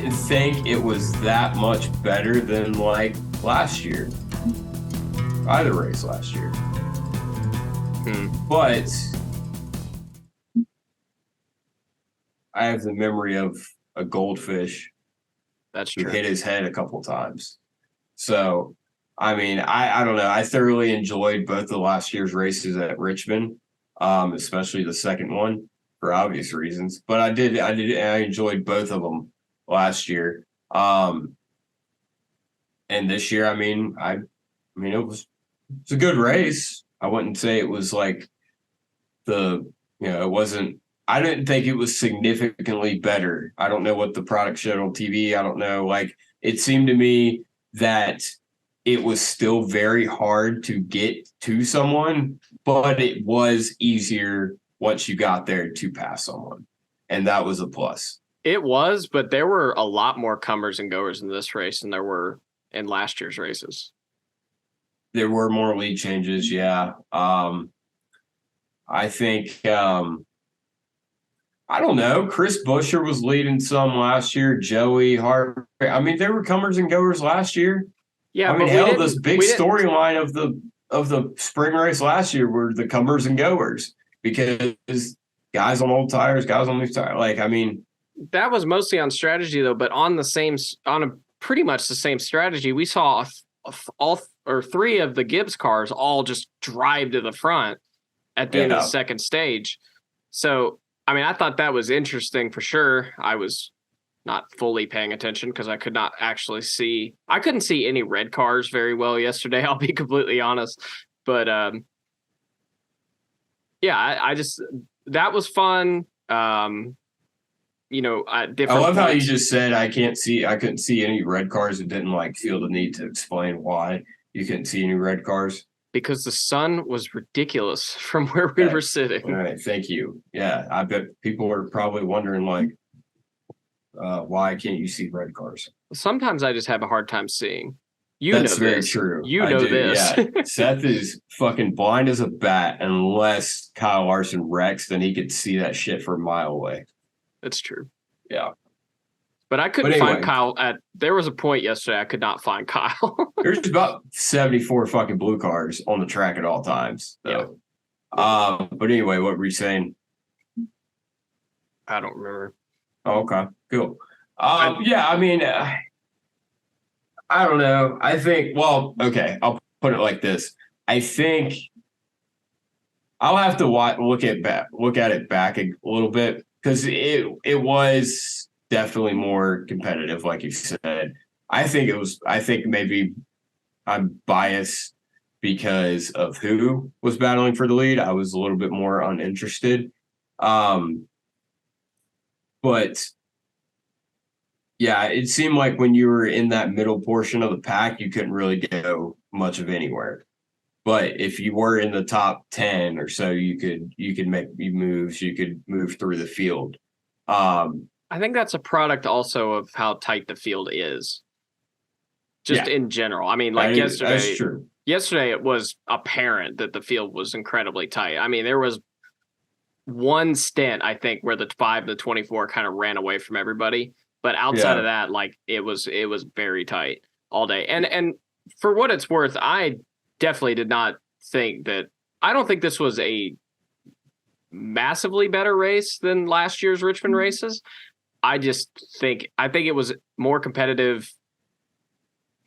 didn't think it was that much better than like last year. Either race last year. But I have the memory of a goldfish That's who true. hit his head a couple times. So, I mean, I don't know. I thoroughly enjoyed both the last year's races at Richmond, especially the second one for obvious reasons. But I enjoyed both of them last year. And this year, I mean, it's a good race. I wouldn't say it was like it wasn't. I didn't think it was significantly better. I don't know what the product showed on TV. I don't know. Like, it seemed to me that it was still very hard to get to someone, but it was easier once you got there to pass someone. And that was a plus. It was, but there were a lot more comers and goers in this race than there were in last year's races. There were more lead changes, yeah. I think I don't know. Chris Buescher was leading some last year. Joey Hart. I mean, there were comers and goers last year. Yeah, I mean, hell, this big storyline of the spring race last year were the comers and goers because guys on old tires, guys on new tires. Like, I mean, that was mostly on strategy though, but on a pretty much the same strategy, we saw all or three of the Gibbs cars all just drive to the front at the end of the second stage. So, I mean, I thought that was interesting for sure. I was not fully paying attention because I could not actually see. I couldn't see any red cars very well yesterday. I'll be completely honest. But I just that was fun. Different. I love how you just said I couldn't see any red cars and didn't like feel the need to explain why you couldn't see any red cars. Because the sun was ridiculous from where we were sitting. All right, thank you. Yeah, I bet people are probably wondering like, why can't you see red cars? Sometimes I just have a hard time seeing. That's very true. You know this. Yeah. Seth is fucking blind as a bat unless Kyle Larson wrecks, then he could see that shit from a mile away. That's true. Yeah. But I couldn't find Kyle there was a point yesterday I could not find Kyle. There's about 74 fucking blue cars on the track at all times. So. Yeah. But anyway, what were you saying? I don't remember. Oh, okay, cool. Yeah, I mean, I don't know. I think, well, okay, I'll put it like this. I think I'll have to look at it back a little bit because it was definitely more competitive, like you said. I think maybe I'm biased because of who was battling for the lead. I was a little bit more uninterested. But yeah, it seemed like when you were in that middle portion of the pack, you couldn't really go much of anywhere. But if you were in the top 10 or so, you could make moves. You could move through the field. I think that's a product also of how tight the field is. Just in general. I mean, like yesterday. That's true. Yesterday, it was apparent that the field was incredibly tight. I mean, there was one stint, I think, where the 5 and the 24 kind of ran away from everybody. But outside of that, like it was very tight all day. And for what it's worth, I definitely did not think that. I don't think this was a massively better race than last year's Richmond races. I think it was more competitive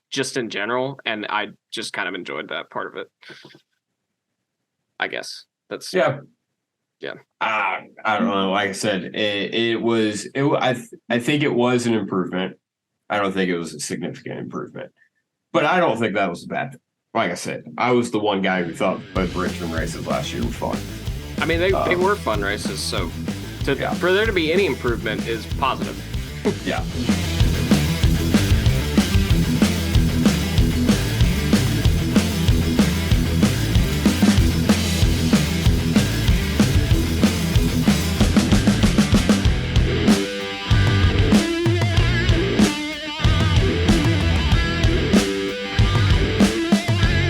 just in general, and I just kind of enjoyed that part of it. I guess that's yeah. I don't know. Like I said, I think it was an improvement. I don't think it was a significant improvement, but I don't think that was a bad thing. Like I said, I was the one guy who thought both Richmond races last year were fun. I mean, they were fun races, so for there to be any improvement is positive. Yeah.